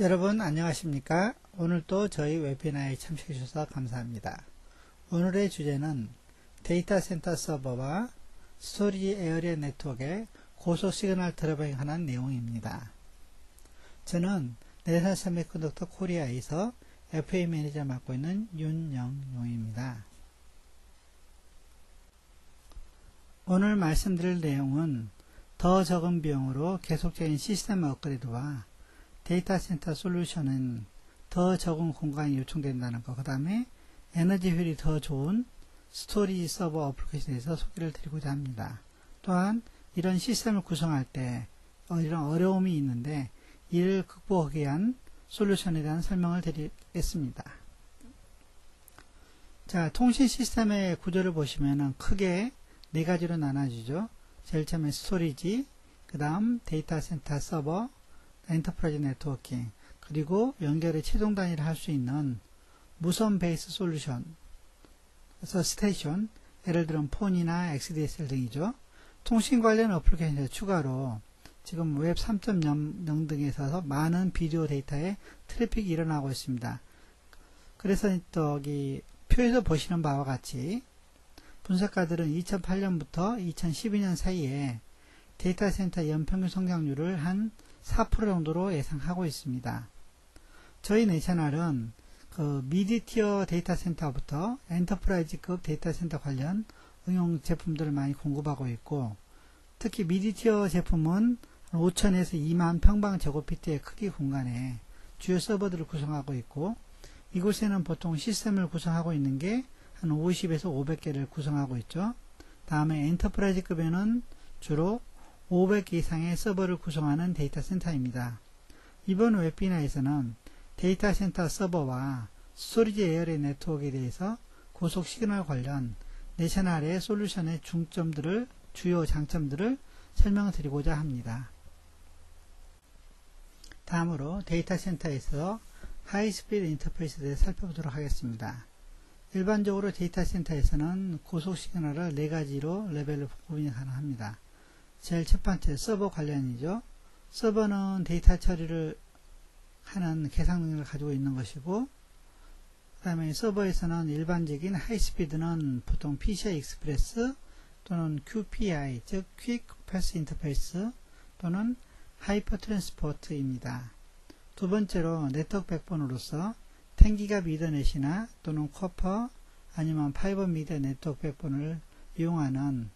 여러분 안녕하십니까? 오늘도 저희 웨비나에 참석해 주셔서 감사합니다. 오늘의 주제는 데이터 센터 서버와 스토리지 에어리어 네트워크의 고속 시그널 드래곤에 관한 내용입니다. 저는 내산 세미컨덕터 코리아에서 FA 매니저 맡고 있는 윤영용입니다. 오늘 말씀드릴 내용은 더 적은 비용으로 계속적인 시스템 업그레이드와 데이터 센터 솔루션은 더 적은 공간이 요청된다는 것, 그 다음에 에너지 효율이 더 좋은 스토리지 서버 어플리케이션에 대해서 소개를 드리고자 합니다. 또한 이런 시스템을 구성할 때 이런 어려움이 있는데 이를 극복하기 위한 솔루션에 대한 설명을 드리겠습니다. 자, 통신 시스템의 구조를 보시면은 크게 네 가지로 나눠지죠. 제일 처음에 스토리지, 그 다음 데이터 센터 서버, 엔터프라이즈 네트워킹, 그리고 연결의 최종 단위를 할 수 있는 무선 베이스 솔루션, 그래서 스테이션, 예를 들면 폰이나 XDSL 등이죠. 통신 관련 어플리케이션에 추가로 지금 웹 3.0 등에 있어서 많은 비디오 데이터의 트래픽이 일어나고 있습니다. 그래서 여기 표에서 보시는 바와 같이 분석가들은 2008년부터 2012년 사이에 데이터 센터 연평균 성장률을 한 4% 정도로 예상하고 있습니다. 저희 내 채널은 미디티어 데이터 센터부터 엔터프라이즈급 데이터 센터 관련 응용 제품들을 많이 공급하고 있고, 특히 미디티어 제품은 5,000에서 2만 평방제곱피트의 크기 공간에 주요 서버들을 구성하고 있고, 이곳에는 보통 시스템을 구성하고 있는 게 한 50에서 500개를 구성하고 있죠. 다음에 엔터프라이즈급에는 주로 500개 이상의 서버를 구성하는 데이터 센터입니다. 이번 웨비나에서는 데이터 센터 서버와 스토리지 에어리어 네트워크에 대해서 고속 시그널 관련 내셔널의 솔루션의 중점들을, 주요 장점들을 설명드리고자 합니다. 다음으로 데이터 센터에서 하이스피드 인터페이스에 대해 살펴보도록 하겠습니다. 일반적으로 데이터 센터에서는 고속 시그널을 4가지로 레벨로 구분이 가능합니다. 제일 첫 번째 서버 관련이죠. 서버는 데이터 처리를 하는 계산 능력을 가지고 있는 것이고, 그 다음에 서버에서는 일반적인 하이스피드는 보통 PCI 익스프레스 또는 QPI, 즉 Quick Path Interface 또는 하이퍼 트랜스포트입니다. 두 번째로 네트워크 백본으로서 10기가 미더넷이나 또는 커퍼 아니면 파이버 미디어 네트워크 백본을 이용하는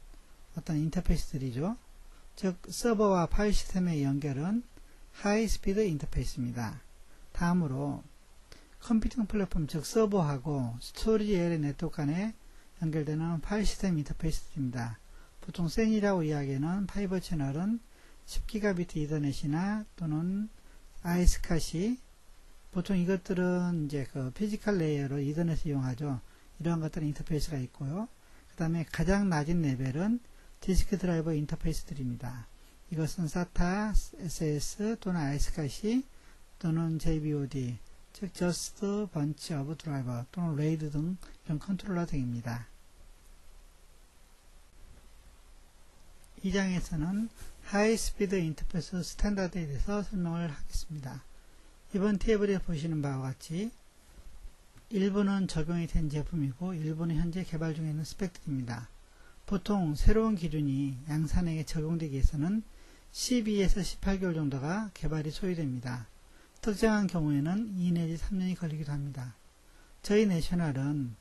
어떤 인터페이스들이죠. 즉 서버와 파일 시스템의 연결은 하이스피드 인터페이스입니다. 다음으로 컴퓨팅 플랫폼, 즉 서버하고 스토리지 에어리어 네트워크 간에 연결되는 파일 시스템 인터페이스입니다. 보통 센이라고 이야기하는 파이버 채널은 10기가비트 이더넷이나 또는 아이스카시, 보통 이것들은 이제 피지컬 레이어로 이더넷을 이용하죠. 이러한 것들은 인터페이스가 있고요. 그 다음에 가장 낮은 레벨은 디스크 드라이버 인터페이스들입니다. 이것은 SATA, SAS 또는 아이스카시 또는 JBOD, 즉 Just Bunch of Driver 또는 RAID 등 이런 컨트롤러 등입니다. 이 장에서는 하이스피드 인터페이스 스탠다드에 대해서 설명을 하겠습니다. 이번 테이블에 보시는 바와 같이 일부는 적용이 된 제품이고 일부는 현재 개발 중에 있는 스펙들입니다. 보통 새로운 기준이 양산에게 적용되기 위해서는 12에서 18개월 정도가 개발이 소요됩니다. 특정한 경우에는 2 내지 3년이 걸리기도 합니다. 저희 내셔널은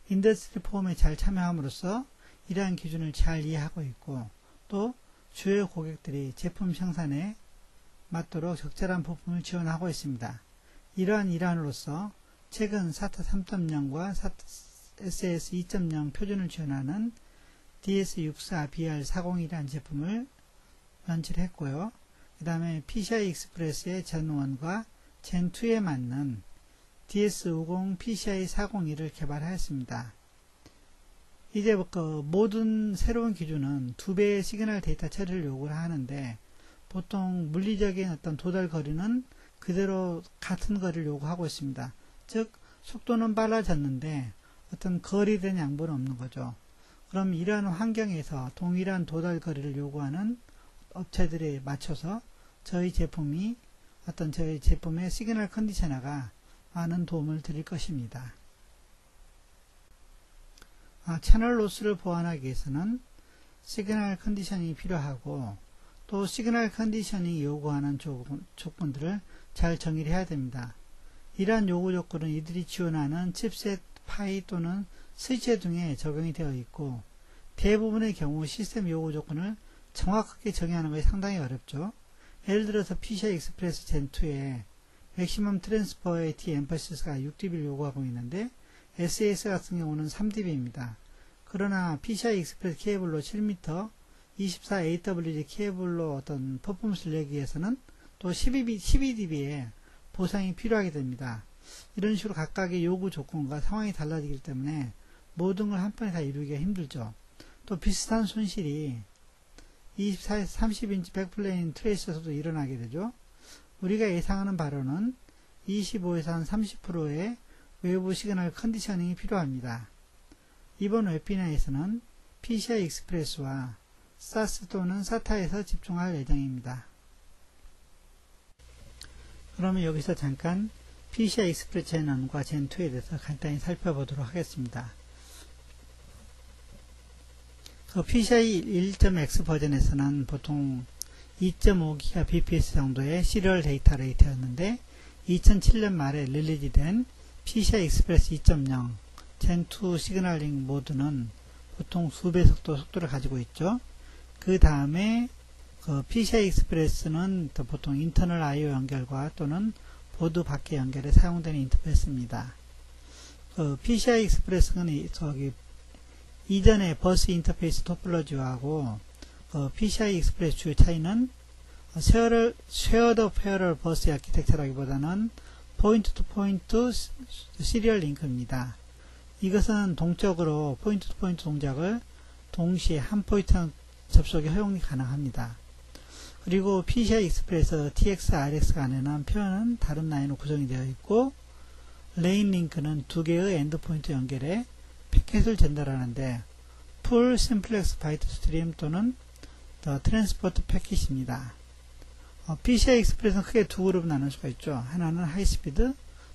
인더스트리 포럼에 잘 참여함으로써 이러한 기준을 잘 이해하고 있고, 또 주요 고객들이 제품 생산에 맞도록 적절한 부품을 지원하고 있습니다. 이러한 일환으로서 최근 SATA 3.0과 SAS 2.0 표준을 지원하는 DS64BR401이라는 제품을 런치를 했고요. 그 다음에 PCI 익스프레스의 Gen1과 Gen2에 맞는 DS50 PCI 401을 개발하였습니다. 이제 모든 새로운 기준은 2배의 시그널 데이터 처리를 요구를 하는데, 보통 물리적인 어떤 도달 거리는 그대로 같은 거리를 요구하고 있습니다. 즉 속도는 빨라졌는데 어떤 거리된 양보는 없는 거죠. 그럼 이러한 환경에서 동일한 도달 거리를 요구하는 업체들에 맞춰서 저희 제품이 어떤 저희 제품의 시그널 컨디셔너가 많은 도움을 드릴 것입니다. 채널 로스를 보완하기 위해서는 시그널 컨디셔닝이 필요하고 또 시그널 컨디셔닝이 요구하는 조건들을 잘 정의를 해야 됩니다. 이러한 요구 조건은 이들이 지원하는 칩셋, 파이 또는 스위치 등에 적용이 되어 있고 대부분의 경우 시스템 요구 조건을 정확하게 정의하는 것이 상당히 어렵죠. 예를 들어서 PCI Express Gen 2에 맥시멈 트랜스퍼의 D 엠퍼시스가 6dB를 요구하고 있는데 SAS 같은 경우는 3dB입니다. 그러나 PCI Express 케이블로 7m 24AWG 케이블로 어떤 퍼포먼스를 내기 위해서는 또 12dB의 보상이 필요하게 됩니다. 이런 식으로 각각의 요구 조건과 상황이 달라지기 때문에 모든 걸 한번에 다 이루기가 힘들죠. 또 비슷한 손실이 24에서 30인치 백플레인 트레이스에서도 일어나게 되죠. 우리가 예상하는 바로는 25에서 한 30%의 외부 시그널 컨디셔닝이 필요합니다. 이번 웨비나에서는 PCI 익스프레스와 SAS 또는 SATA에서 집중할 예정입니다. 그러면 여기서 잠깐 PCI 익스프레스 Gen 1과 Gen 2에 대해서 간단히 살펴보도록 하겠습니다. PCI 1.x 버전에서는 보통 2.5GBps 정도의 시리얼 데이터 레이트였는데 2007년 말에 릴리즈된 PCI 익스프레스 2.0 Gen 2 시그널링 모드는 보통 수배속도 속도를 가지고 있죠. 그 다음에 PCI 익스프레스는 보통 인터널 I/O 연결과 또는 보드 밖의 연결에 사용되는 인터페이스입니다. PCI 익스프레스는 이전의 버스 인터페이스 토폴로지하고 PCI 익스프레스 주요 차이는 쉐어드 패러럴 버스 아키텍처라기보다는 포인트 투 포인트 시리얼 링크입니다. 이것은 동적으로 포인트 투 포인트 동작을 동시에 한 포인트 접속이 허용이 가능합니다. 그리고 PCI 익스프레스 TX, RX 간에는 표현은 다른 라인으로 구성이 되어 있고 레인 링크는 두 개의 엔드포인트 연결에 패킷을 전달하는데 풀 심플렉스 바이트 스트림 또는 트랜스포트 패킷입니다. PCI 익스프레스는 크게 두 그룹으로 나눌 수가 있죠. 하나는 하이스피드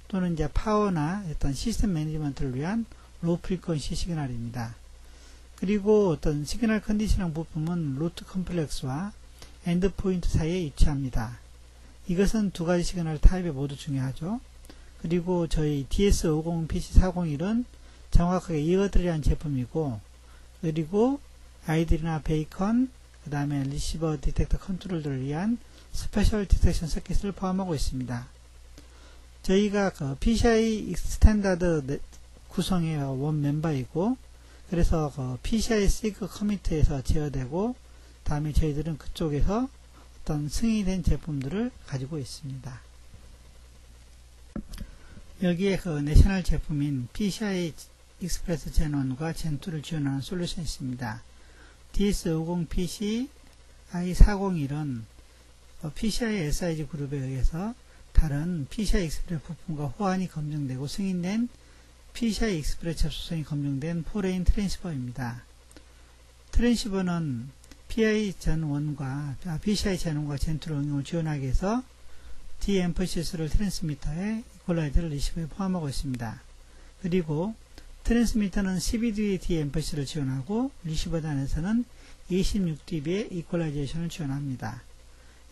또는 이제 파워나 어떤 시스템 매니지먼트를 위한 로우 프리퀀시 시그널입니다. 그리고 어떤 시그널 컨디셔닝 부품은 루트 컴플렉스와 엔드포인트 사이에 위치합니다. 이것은 두 가지 시그널 타입에 모두 중요하죠. 그리고 저희 DS50, PC401은 정확하게 이어드리한 제품이고 그리고 아이들이나 베이컨 그 다음에 리시버 디텍터 컨트롤들을 위한 스페셜 디텍션 서킷을 포함하고 있습니다. 저희가 PCI 스탠다드 구성의 원 멤버이고 그래서 PCI SIG 커미트에서 제어되고 다음에 저희들은 그쪽에서 어떤 승인된 제품들을 가지고 있습니다. 여기에 내셔널 제품인 PCI 익스프레스 Gen 1과 Gen 2를 지원하는 솔루션이 있습니다. DS50PC i401은 PCI SIG 그룹에 의해서 다른 PCI 익스프레스 부품과 호환이 검증되고 승인된 PCI 익스프레스 접속성이 검증된 4레인 트랜시버입니다. 트랜시버는 PCI Gen 1과 Gen 2를 응용을 지원하기 위해서 D 엠퍼시스를 트랜스미터에 이퀄라이저를 리시버에 포함하고 있습니다. 그리고 트랜스미터는 12dB D 엠퍼시를 지원하고 리시버 단에서는 26dB의 이퀄라이제이션을 지원합니다.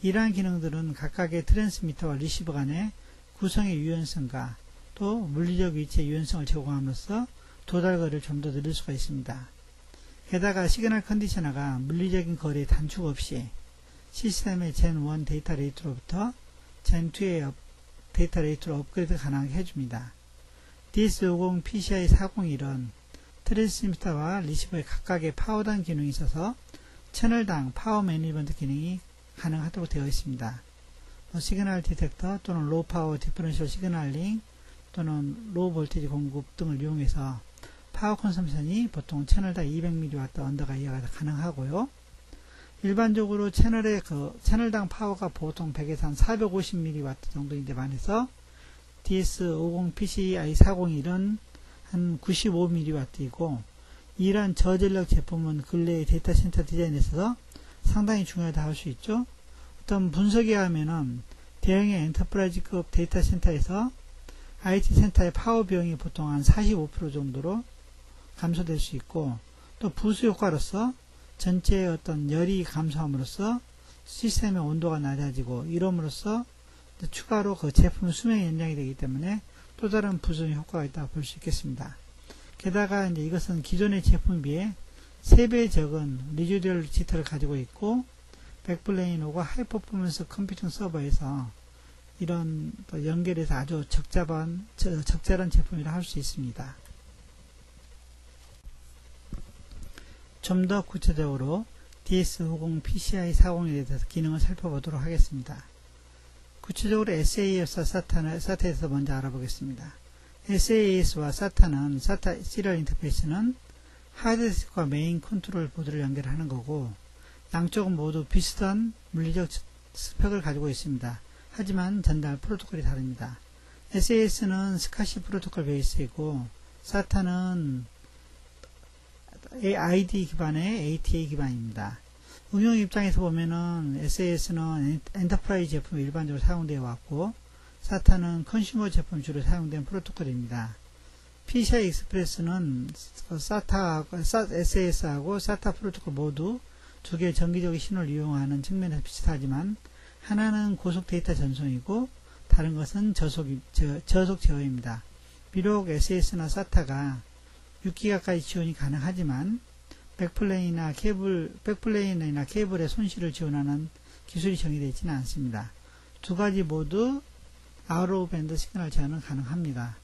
이러한 기능들은 각각의 트랜스미터와 리시버 간의 구성의 유연성과 또 물리적 위치의 유연성을 제공함으로써 도달거리를 좀 더 늘릴 수가 있습니다. 게다가 시그널 컨디셔너가 물리적인 거리의 단축 없이 시스템의 Gen 1 데이터 레이트로부터 Gen 2의 데이터 레이트로 업그레이드 가능하게 해줍니다. DS50 PCI 401은 트랜스미터와 리시버의 각각의 파워단 기능이 있어서 채널당 파워 매니지먼트 기능이 가능하도록 되어 있습니다. 시그널 디텍터 또는 로우 파워 디퍼런셜 시그널링 또는 로우 볼티지 공급 등을 이용해서 파워 컨섬션이 보통 채널당 200mW 언더가 이하가 가능하고요. 일반적으로 채널당 파워가 보통 100에서 한 450mW 정도인데 반해서 DS50 PCI 401은 한 95mW이고 이러한 저전력 제품은 근래의 데이터 센터 디자인에 있어서 상당히 중요하다 할 수 있죠. 어떤 분석에 하면은 대형의 엔터프라이즈급 데이터 센터에서 IT 센터의 파워 비용이 보통 한 45% 정도로 감소될 수 있고, 또 부수 효과로서 전체의 어떤 열이 감소함으로써 시스템의 온도가 낮아지고, 이럼으로써 추가로 그 제품 수명이 연장이 되기 때문에 또 다른 부수 효과가 있다고 볼 수 있겠습니다. 게다가 이제 이것은 기존의 제품에 비해 3배 적은 리주얼 지터를 가지고 있고, 백플레인하고 하이퍼포먼스 컴퓨팅 서버에서 이런 연결해서 아주 적절한 제품이라 할 수 있습니다. 좀 더 구체적으로 DS50 PCI 40에 대해서 기능을 살펴보도록 하겠습니다. 구체적으로 SAS와 SATA에서 먼저 알아보겠습니다. SAS와 SATA는 SATA 시리얼 인터페이스는 하드디스크와 메인 컨트롤 보드를 연결하는 거고, 양쪽은 모두 비슷한 물리적 스펙을 가지고 있습니다. 하지만 전달 프로토콜이 다릅니다. SAS는 스카시 프로토콜 베이스이고, SATA는 ID 기반의 ATA 기반입니다. 응용 입장에서 보면은 SAS는 엔터프라이즈 제품이 일반적으로 사용되어 왔고, SATA는 컨슈머 제품 주로 사용된 프로토콜입니다. PCI 익스프레스는 SAS하고 SATA 프로토콜 모두 두 개의 정기적인 신호를 이용하는 측면에서 비슷하지만, 하나는 고속 데이터 전송이고 다른 것은 저속 제어입니다. 비록 SAS나 SATA가 6기가까지 지원이 가능하지만 백플레인이나 케이블의 손실을 지원하는 기술이 정의되어 있지는 않습니다. 두 가지 모두 아웃 밴드 시그널 제어는 가능합니다.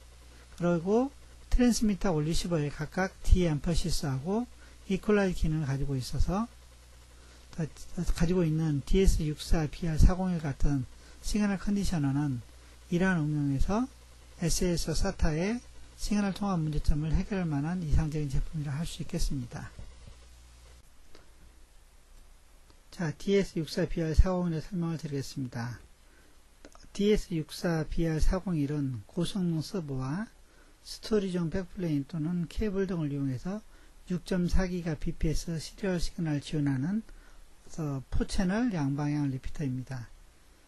그리고 트랜스미터하고 리시버에 각각 D-엠퍼시스하고 이퀄라이즈 기능을 가지고 있어서 가지고 있는 DS64BR401 같은 시그널 컨디셔너는 이러한 응용에서 SAS와 SATA의 시그널 통합 문제점을 해결할 만한 이상적인 제품이라 할 수 있겠습니다. 자, DS64BR401의 설명을 드리겠습니다. DS64BR401은 고성능 서버와 스토리지용 백플레인 또는 케이블 등을 이용해서 6.4GBps 시리얼 시그널을 지원하는 4채널 양방향 리피터입니다.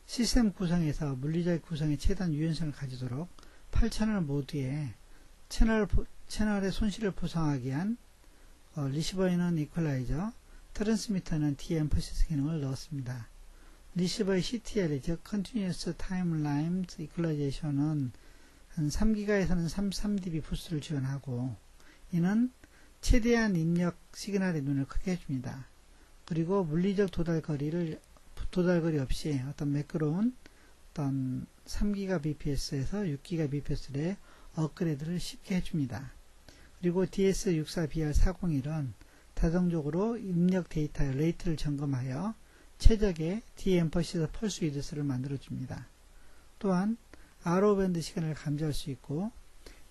시스템 구성에서 물리적 구성의 최대한 유연성을 가지도록 8채널 모두에 채널의 손실을 보상하기 위한 리시버에는 이퀄라이저, 트랜스미터는 D-엠퍼시스 기능을 넣었습니다. 리시버의 CTL, 즉 Continuous Time Equalization은 한 3기가에서는 33dB 부스를 지원하고, 이는 최대한 입력 시그널의 눈을 크게 해줍니다. 그리고 물리적 도달거리 없이 어떤 매끄러운 어떤 3GBps에서 6GBps의 업그레이드를 쉽게 해줍니다. 그리고 DS64BR401은 자동적으로 입력 데이터의 레이트를 점검하여 최적의 D-엠퍼시스 펄스 위드스를 만들어줍니다. 또한 RO밴드 시그널을 감지할 수 있고,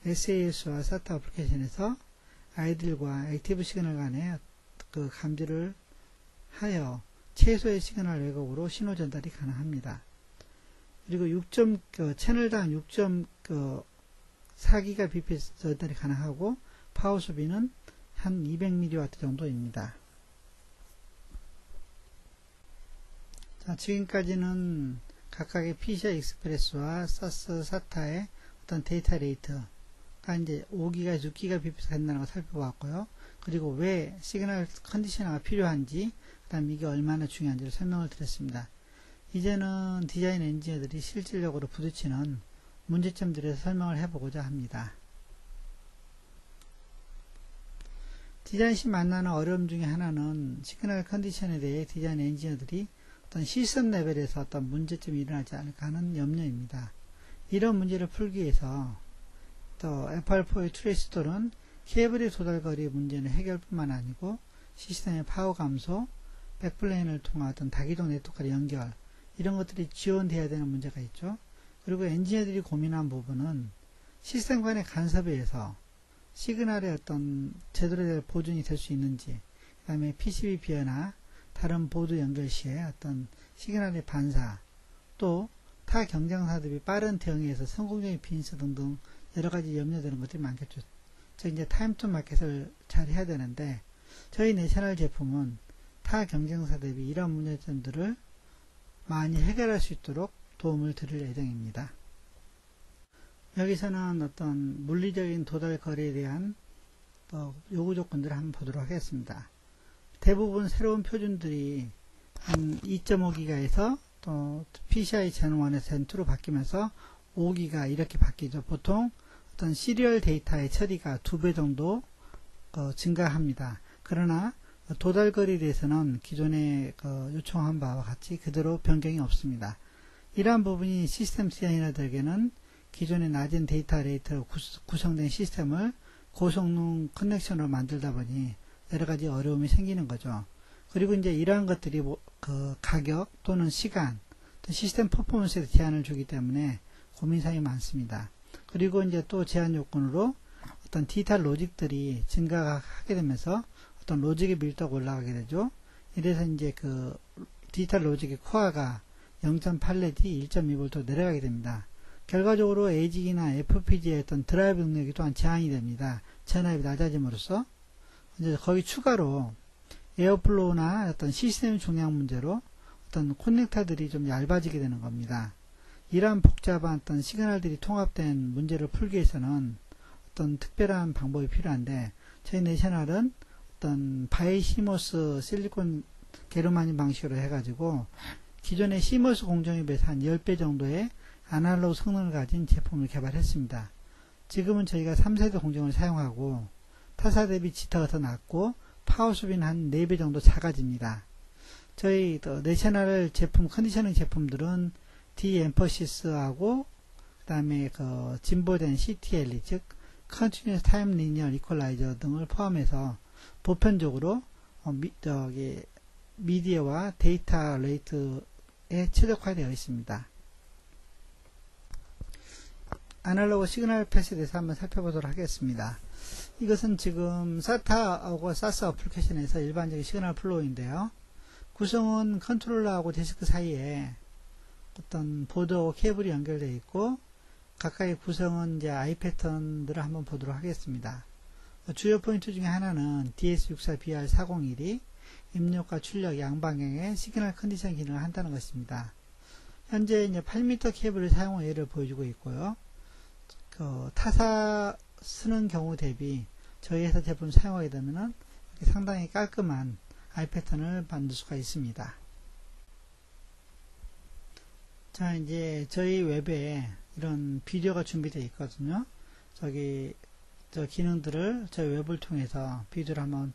SAS와 SATA 어플리케이션에서 아이들과 액티브 시그널 간의 그 감지를 하여 최소의 시그널 왜곡으로 신호 전달이 가능합니다. 그리고 채널당 6.4GBps 전달이 가능하고, 파워 소비는 한 200mW 정도입니다. 자, 지금까지는 각각의 PCI 익스프레스와 SAS, SATA의 어떤 데이터 레이트가 이제 5기가에서 6GBps 된다는 걸 살펴봤고요. 그리고 왜 시그널 컨디셔너가 필요한지, 그 다음 이게 얼마나 중요한지를 설명을 드렸습니다. 이제는 디자인 엔지니어들이 실질적으로 부딪히는 문제점들에 설명을 해보고자 합니다. 디자인 시 만나는 어려움 중에 하나는 시그널 컨디션에 대해 디자인 엔지니어들이 어떤 시스템 레벨에서 어떤 문제점이 일어나지 않을까 하는 염려입니다. 이런 문제를 풀기 위해서 또 FR4의 트레이스 또는 케이블의 도달거리 문제는 해결뿐만 아니고, 시스템의 파워 감소, 백플레인을 통한 어떤 다기동 네트워크의 연결, 이런 것들이 지원되어야 되는 문제가 있죠. 그리고 엔지니어들이 고민한 부분은 시스템 간의 간섭에 의해서 시그널의 어떤 제대로 된 보존이 될 수 있는지, 그 다음에 PCB 비어나 다른 보드 연결 시에 어떤 시그널의 반사, 또 타 경쟁사들이 빠른 대응에 의해서 성공적인 비인스 등등 여러가지 염려되는 것들이 많겠죠. 즉 이제 타임 투 마켓을 잘 해야 되는데, 저희 내셔널 제품은 타 경쟁사 대비 이런 문제점들을 많이 해결할 수 있도록 도움을 드릴 예정입니다. 여기서는 어떤 물리적인 도달 거리에 대한 요구 조건들을 한번 보도록 하겠습니다. 대부분 새로운 표준들이 한 2.5기가에서 또 PCI Gen1에서 Gen2로 바뀌면서 5기가 이렇게 바뀌죠. 보통 어떤 시리얼 데이터의 처리가 2배 정도 증가합니다. 그러나 도달거리에 대해서는 기존에 요청한 바와 같이 그대로 변경이 없습니다. 이러한 부분이 시스템 디자이너들에게는 기존의 낮은 데이터 레이트로 구성된 시스템을 고성능 커넥션으로 만들다 보니 여러가지 어려움이 생기는 거죠. 그리고 이제 이러한 것들이 가격 또는 시간, 또 시스템 퍼포먼스에 제한을 주기 때문에 고민사항이 많습니다. 그리고 이제 또 제한 요건으로 어떤 디지털 로직들이 증가하게 되면서 어떤 로직의 밀도가 올라가게 되죠. 이래서 이제 디지털 로직의 코어가 0.8 내지 1.2V 내려가게 됩니다. 결과적으로 ASIC이나 FPGA의 어떤 드라이브 능력이 또한 제한이 됩니다. 전압이 낮아짐으로써 이제 거기 추가로 에어플로우나 어떤 시스템 중량 문제로 어떤 커넥터들이 좀 얇아지게 되는 겁니다. 이러한 복잡한 어떤 시그널들이 통합된 문제를 풀기 위해서는 어떤 특별한 방법이 필요한데 저희 내셔널은 어떤 바이시모스 실리콘 게르마늄 방식으로 해가지고 기존의 시모스 공정에 비해서 한 10배 정도의 아날로그 성능을 가진 제품을 개발했습니다. 지금은 저희가 3세대 공정을 사용하고 타사 대비 지터가 더 낮고 파워 수비는 한 4배 정도 작아집니다. 저희 내셔널 제품, 컨디셔닝 제품들은 디엠퍼시스하고 그 다음에 진보된 CTLE, 즉 Continuous Time Linear Equalizer 등을 포함해서 보편적으로 미디어와 데이터 레이트에 최적화되어 있습니다. 아날로그 시그널 패스에 대해서 한번 살펴보도록 하겠습니다. 이것은 지금 SATA하고 SAS 어플리케이션에서 일반적인 시그널 플로우인데요. 구성은 컨트롤러하고 디스크 사이에 어떤 보드하고 케이블이 연결되어 있고 각각의 구성은 이제 I 패턴들을 한번 보도록 하겠습니다. 주요 포인트 중에 하나는 DS64BR401이 입력과 출력 양방향의 시그널 컨디션 기능을 한다는 것입니다. 현재 이제 8m 케이블을 사용한 예를 보여주고 있고요. 타사 쓰는 경우 대비 저희 회사 제품 사용하게 되면은 상당히 깔끔한 I 패턴을 만들 수가 있습니다. 자, 이제 저희 웹에 이런 비디오가 준비되어 있거든요. 저 기능들을 저희 웹을 통해서 비디오를 한번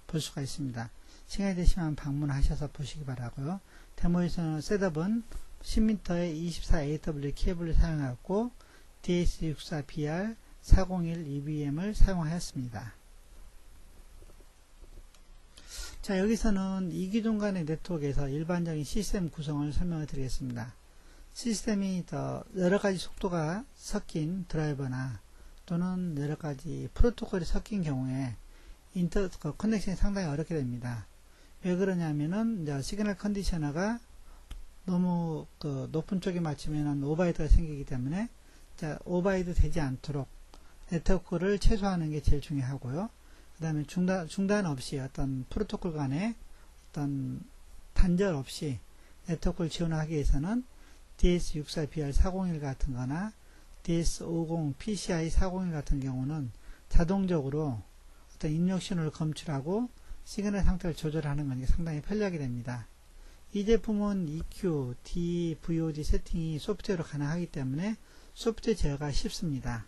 볼 수가 있습니다. 시간이 되시면 방문하셔서 보시기 바라고요. 데모에서는 셋업은 10m의 24AW 케이블을 사용하고 DS64BR 401 EVM을 사용하였습니다. 자, 여기서는 이기종 간의 네트워크에서 일반적인 시스템 구성을 설명을 드리겠습니다. 시스템이 더 여러가지 속도가 섞인 드라이버나 또는 여러가지 프로토콜이 섞인 경우에 커넥션이 상당히 어렵게 됩니다. 왜 그러냐면은 이제 시그널 컨디셔너가 너무 높은 쪽에 맞추면 오버헤드가 생기기 때문에 오버헤드 되지 않도록 네트워크를 최소화하는 게 제일 중요하고요. 그 다음에 중단 없이 어떤 프로토콜 간에 어떤 단절 없이 네트워크를 지원하기 위해서는 DS64BR401 같은 거나 DS50 PCI 401 같은 경우는 자동적으로 어떤 입력 신호를 검출하고 시그널 상태를 조절하는 것이 상당히 편리하게 됩니다. 이 제품은 EQ, D, VOD 세팅이 소프트웨어로 가능하기 때문에 소프트웨어 제어가 쉽습니다.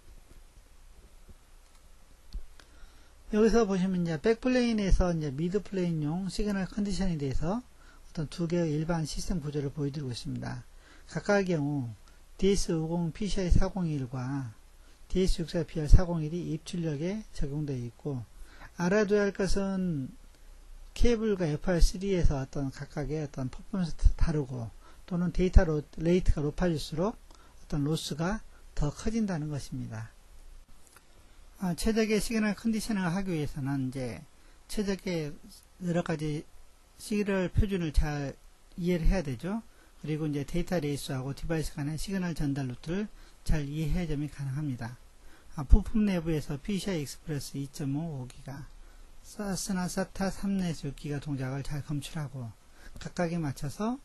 여기서 보시면 이제 백플레인에서 이제 미드플레인용 시그널 컨디션에 대해서 어떤 두 개의 일반 시스템 구조를 보여드리고 있습니다. 각각의 경우 DS50 PCI 401과 DS64BR 401이 입출력에 적용되어 있고, 알아둬야 할 것은 케이블과 FR3에서 어떤 각각의 어떤 퍼포먼스 다르고 또는 데이터 레이트가 높아질수록 어떤 로스가 더 커진다는 것입니다. 최적의 시그널 컨디셔닝을 하기 위해서는 이제 최적의 여러가지 시그널 표준을 잘 이해를 해야 되죠. 그리고 이제 데이터 레이스하고 디바이스 간의 시그널 전달 루트를 잘 이해해야 점이 가능합니다. 부품 내부에서 PCI Express 2.5기가, SAS나 SATA 3내에서 6기가 동작을 잘 검출하고 각각에 맞춰서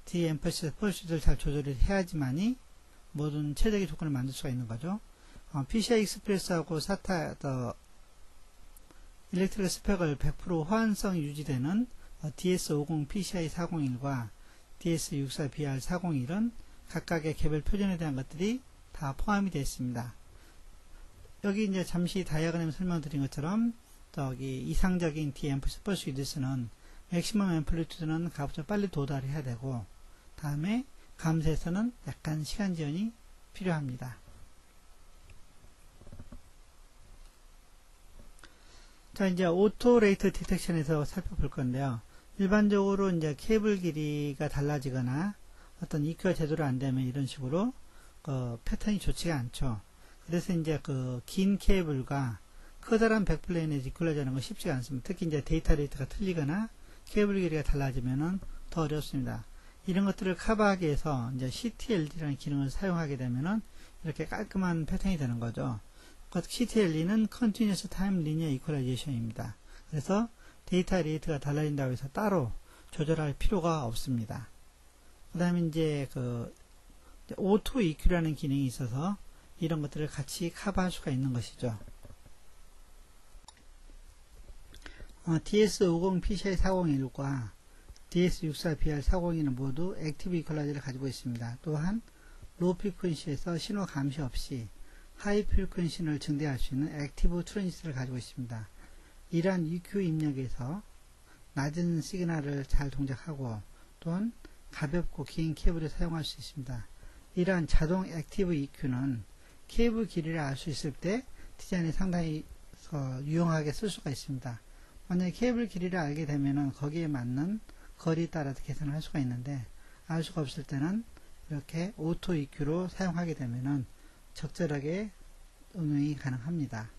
디엠퍼시스 펄스를 잘 조절을 해야지만이 모든 최적의 조건을 만들 수가 있는 거죠. PCI 익스프레스하고 SATA 일렉트릭 스펙을 100% 호환성 유지되는 DS50 PCI 401과 DS64 BR 401은 각각의 개별 표준에 대한 것들이 다 포함이 되어 있습니다. 여기 이제 잠시 다이어그램 설명드린 것처럼 이상적인 디엠퍼시스 펄스 위드스는 맥시멈 앰플리튜드는 가급적 빨리 도달해야 되고, 다음에 감소에서는 약간 시간 지연이 필요합니다. 자, 이제 오토 레이트 디텍션에서 살펴볼 건데요. 일반적으로 이제 케이블 길이가 달라지거나 어떤 EQ가 제대로 안 되면 이런 식으로 패턴이 좋지가 않죠. 그래서 이제 긴 케이블과 커다란 백플레인에 이퀄라이저 하는 건 쉽지가 않습니다. 특히 이제 데이터 레이트가 틀리거나 케이블 길이가 달라지면은 더 어렵습니다. 이런 것들을 커버하기 위해서 이제 CTLD라는 기능을 사용하게 되면은 이렇게 깔끔한 패턴이 되는 거죠. CTLD는 Continuous Time Linear Equalization입니다. 그래서 데이터 레이트가 달라진다고 해서 따로 조절할 필요가 없습니다. 그 다음에 이제 Auto EQ라는 기능이 있어서 이런 것들을 같이 커버할 수가 있는 것이죠. DS50 PCI 401과 DS64 BR 401은 모두 액티브 이퀄라이저를 가지고 있습니다. 또한 로우 프리퀀시에서 신호 감시 없이 하이 프리퀀시를 증대할 수 있는 액티브 트랜지스터를 가지고 있습니다. 이러한 EQ 입력에서 낮은 시그널을 잘 동작하고 또한 가볍고 긴 케이블을 사용할 수 있습니다. 이러한 자동 액티브 EQ는 케이블 길이를 알 수 있을 때 디자인에 상당히 유용하게 쓸 수가 있습니다. 만약에 케이블 길이를 알게 되면은 거기에 맞는 거리에 따라서 계산을 할 수가 있는데, 알 수가 없을 때는 이렇게 오토 EQ로 사용하게 되면은 적절하게 응용이 가능합니다.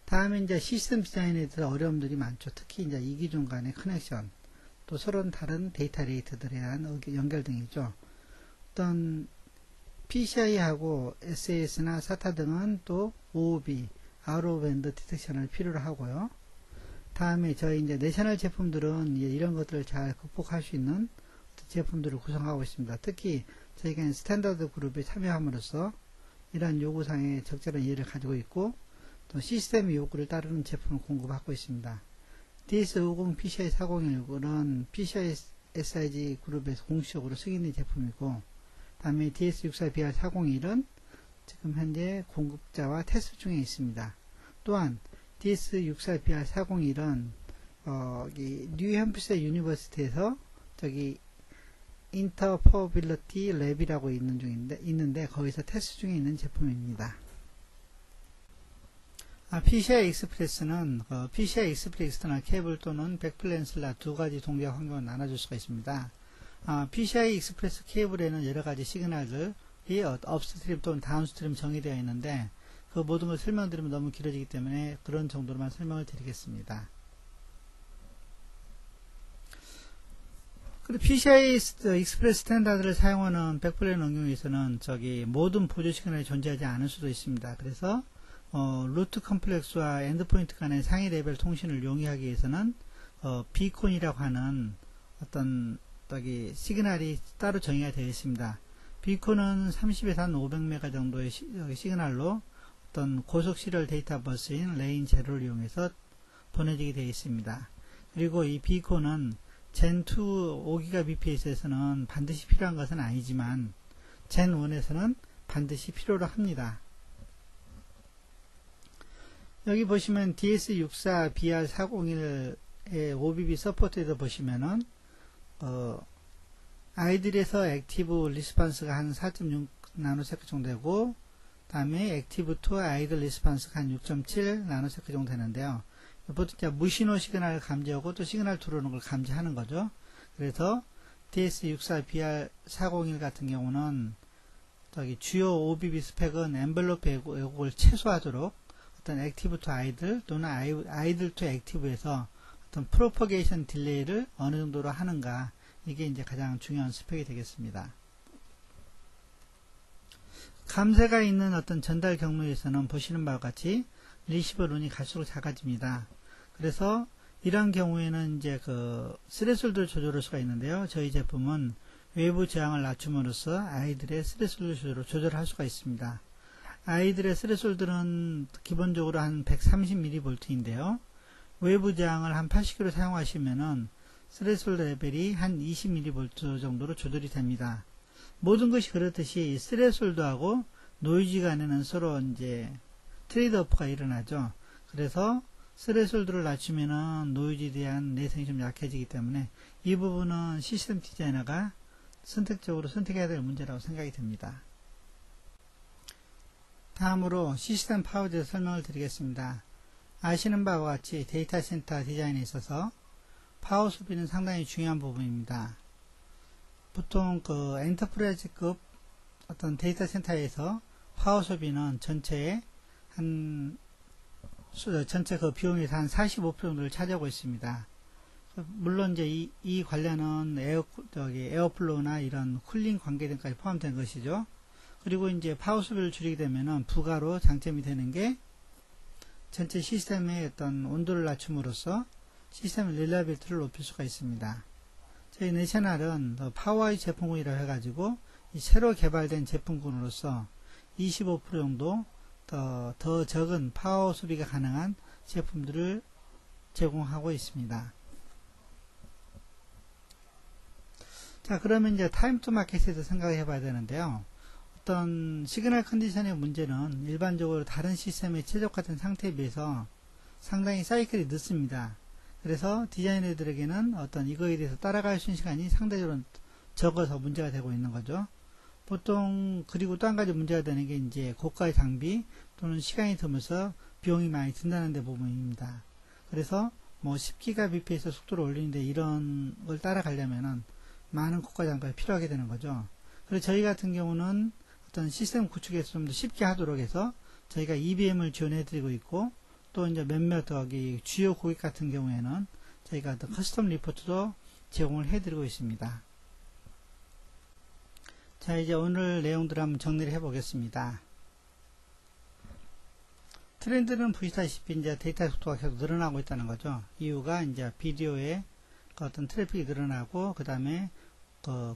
다음에 이제 시스템 디자인에 대해서 어려움들이 많죠. 특히 이제 이기종 간의 커넥션, 또 서로 다른 데이터 레이트들에 대한 연결 등이죠. 어떤 PCI하고 SAS나 SATA 등은 또 OOB, 아웃오밴드 디텍션을 필요로 하고요. 다음에 저희 이제 내셔널 제품들은 이런 것들을 잘 극복할 수 있는 제품들을 구성하고 있습니다. 특히 저희가 스탠다드 그룹에 참여함으로써 이러한 요구사항에 적절한 이해를 가지고 있고, 또 시스템의 요구를 따르는 제품을 공급하고 있습니다. DS50 PCI 401은 PCI SIG 그룹에서 공식적으로 승인된 제품이고, 다음에 DS64 BR 401은 지금 현재 공급자와 테스트 중에 있습니다. 또한 DS64 BR 401은 뉴햄프셔 유니버시티에서 인터퍼빌리티 랩이라고 있는데 거기서 테스트 중에 있는 제품입니다. PCI 익스프레스는 PCI 익스프레스나 케이블 또는 백플레인 슬롯 두 가지 동작 환경을 나눠줄 수가 있습니다. PCI 익스프레스 케이블에는 여러 가지 시그널들이 업스트림 또는 다운스트림 정의되어 있는데, 그 모든 걸 설명드리면 너무 길어지기 때문에 그런 정도로만 설명을 드리겠습니다. 그리고 PCI 익스프레스 스탠다드를 사용하는 백플레인 응용에서는 모든 보조 시그널이 존재하지 않을 수도 있습니다. 그래서 루트 컴플렉스와 엔드포인트 간의 상위 레벨 통신을 용이하기 위해서는 비콘이라고 하는 어떤 시그널이 따로 정의가 되어 있습니다. 비콘은 30에서 한 500메가 정도의 시그널로 어떤 고속 시리얼 데이터 버스인 레인 제로를 이용해서 보내지게 되어 있습니다. 그리고 이 비콘은 젠2 5GBps에서는 반드시 필요한 것은 아니지만 젠1에서는 반드시 필요로 합니다. 여기 보시면 DS64 BR401의 OBB 서포트에서 보시면은 아이들에서 액티브 리스판스가 한 4.6 나노세컨드 정도 되고, 다음에 액티브 투 아이들 리스판스가 한 6.7 나노세컨드 정도 되는데요. 보통 무신호 시그널을 감지하고 또 시그널 들어오는 걸 감지하는 거죠. 그래서 DS64 BR401 같은 경우는 주요 OBB 스펙은 엔벨로프 왜곡을 최소화하도록 어떤 액티브 투 아이들 또는 아이들 투 액티브에서 어떤 프로퍼게이션 딜레이를 어느 정도로 하는가, 이게 이제 가장 중요한 스펙이 되겠습니다. 감쇄가 있는 어떤 전달 경로에서는 보시는 바와 같이 리시버 룬이 갈수록 작아집니다. 그래서 이런 경우에는 이제 스레솔드 조절할 수가 있는데요. 저희 제품은 외부 저항을 낮춤으로써 아이들의 스레솔드 조절할 수가 있습니다. 아이들의 스레솔드는 기본적으로 한 130mV인데요. 외부 저항을 한 80kg 사용하시면은 스레솔드 레벨이 한 20mV 정도로 조절이 됩니다. 모든 것이 그렇듯이 스레솔드하고 노이즈 간에는 서로 이제 트레이드오프가 일어나죠. 그래서 스레솔드를 낮추면은 노이즈에 대한 내성이 좀 약해지기 때문에 이 부분은 시스템 디자이너가 선택적으로 선택해야 될 문제라고 생각이 듭니다. 다음으로 시스템 파워에 대해서 설명을 드리겠습니다. 아시는 바와 같이 데이터 센터 디자인에 있어서 파워 소비는 상당히 중요한 부분입니다. 보통 엔터프라이즈급 어떤 데이터 센터에서 파워 소비는 전체 비용에서 한 45% 정도를 차지하고 있습니다. 물론 이제 이 관련은 에어플로우나 이런 쿨링 관계 등까지 포함된 것이죠. 그리고 이제 파워 소비를 줄이게 되면은 부가로 장점이 되는 게 전체 시스템의 어떤 온도를 낮춤으로써 시스템의 릴라빌리티를 높일 수가 있습니다. 저희 내셔널은 파워아이 제품군이라고 해가지고 새로 개발된 제품군으로서 25% 정도 더 적은 파워 소비가 가능한 제품들을 제공하고 있습니다. 자, 그러면 이제 타임 투 마켓에 대해서 생각해 봐야 되는데요. 어떤 시그널 컨디션의 문제는 일반적으로 다른 시스템에 최적화된 상태에 비해서 상당히 사이클이 늦습니다. 그래서 디자이너들에게는 어떤 이거에 대해서 따라갈 수 있는 시간이 상대적으로 적어서 문제가 되고 있는 거죠. 보통 그리고 또 한 가지 문제가 되는 게 이제 고가의 장비 또는 시간이 들면서 비용이 많이 든다는 데 부분입니다. 그래서 뭐 10Gbps 속도를 올리는데 이런 걸 따라가려면은 많은 고가 장비가 필요하게 되는 거죠. 그래서 저희 같은 경우는 어떤 시스템 구축에서 좀 더 쉽게 하도록 해서 저희가 EBM을 지원해 드리고 있고 또 이제 몇몇 주요 고객 같은 경우에는 저희가 어떤 커스텀 리포트도 제공을 해 드리고 있습니다. 자, 이제 오늘 내용들을 한번 정리를 해 보겠습니다. 트렌드는 보시다시피 이제 데이터 속도가 계속 늘어나고 있다는 거죠. 이유가 이제 비디오의 어떤 트래픽이 늘어나고 그 다음에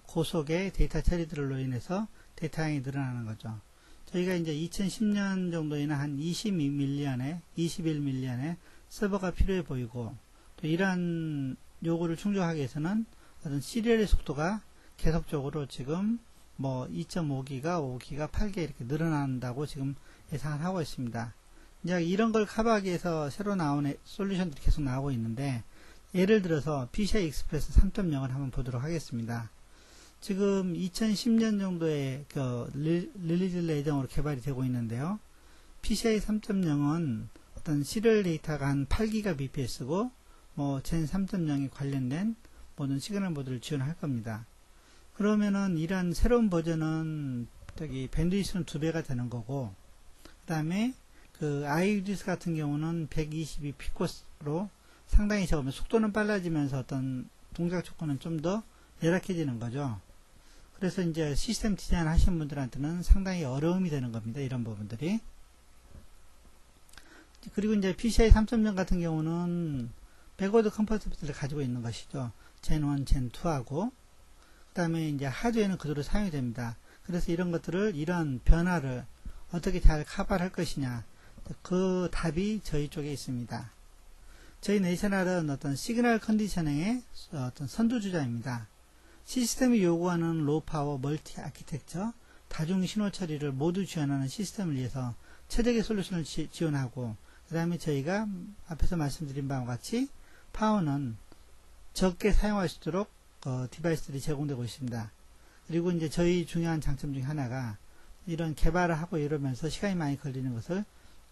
고속의 데이터 처리들로 인해서 데이터 양이 늘어나는 거죠. 저희가 이제 2010년 정도에는 한 21밀리언의 서버가 필요해 보이고 또 이러한 요구를 충족하기 위해서는 어떤 시리얼의 속도가 계속적으로 지금 뭐 2.5기가, 5기가, 8기 이렇게 늘어난다고 지금 예상을 하고 있습니다. 이제 이런 걸 커버하기 위해서 새로 나온 솔루션들이 계속 나오고 있는데 예를 들어서 PCI Express 3.0을 한번 보도록 하겠습니다. 지금 2010년 정도에 릴리즈 예정으로 개발이 되고 있는데요. PCI 3.0은 어떤 시리얼 데이터가 한 8Gbps고 뭐 젠 3.0에 관련된 모든 시그널 모드를 지원할 겁니다. 그러면은 이런 새로운 버전은 밴드위스는 2배가 되는 거고 그 다음에 IUDS 같은 경우는 122피코로 상당히 적으면 속도는 빨라지면서 어떤 동작 조건은 좀 더 열악해지는 거죠. 그래서 이제 시스템 디자인 하시는 분들한테는 상당히 어려움이 되는 겁니다. 이런 부분들이. 그리고 이제 PCI 3.0 같은 경우는 백워드 컴퍼티빌리티를 가지고 있는 것이죠. 젠 1, 젠 2하고 그 다음에 이제 하드웨어는 그대로 사용이 됩니다. 그래서 이런 것들을 이런 변화를 어떻게 잘 커버할 를 것이냐 그 답이 저희 쪽에 있습니다. 저희 내셔널은 어떤 시그널 컨디셔닝의 어떤 선두주자입니다. 시스템이 요구하는 로우 파워 멀티 아키텍처 다중 신호 처리를 모두 지원하는 시스템을 위해서 최적의 솔루션을 지원하고 그 다음에 저희가 앞에서 말씀드린 바와 같이 파워는 적게 사용할 수 있도록 디바이스들이 제공되고 있습니다. 그리고 이제 저희 중요한 장점 중에 하나가 이런 개발을 하고 이러면서 시간이 많이 걸리는 것을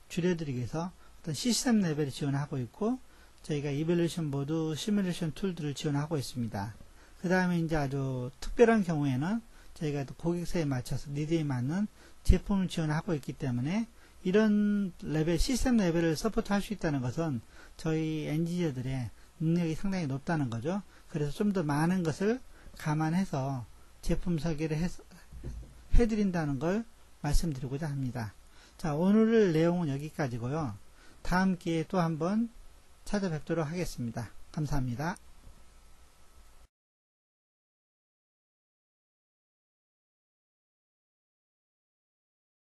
줄여드리기 위해서 어떤 시스템 레벨을 지원하고 있고 저희가 이밸루에이션 보드, 시뮬레이션 툴들을 지원하고 있습니다. 그 다음에 이제 아주 특별한 경우에는 저희가 고객사에 맞춰서 니드에 맞는 제품을 지원하고 있기 때문에 이런 레벨, 시스템 레벨을 서포트 할 수 있다는 것은 저희 엔지니어들의 능력이 상당히 높다는 거죠. 그래서 좀 더 많은 것을 감안해서 제품 설계를 해드린다는 걸 말씀드리고자 합니다. 자, 오늘 내용은 여기까지고요. 다음 기회에 또 한번 찾아뵙도록 하겠습니다. 감사합니다.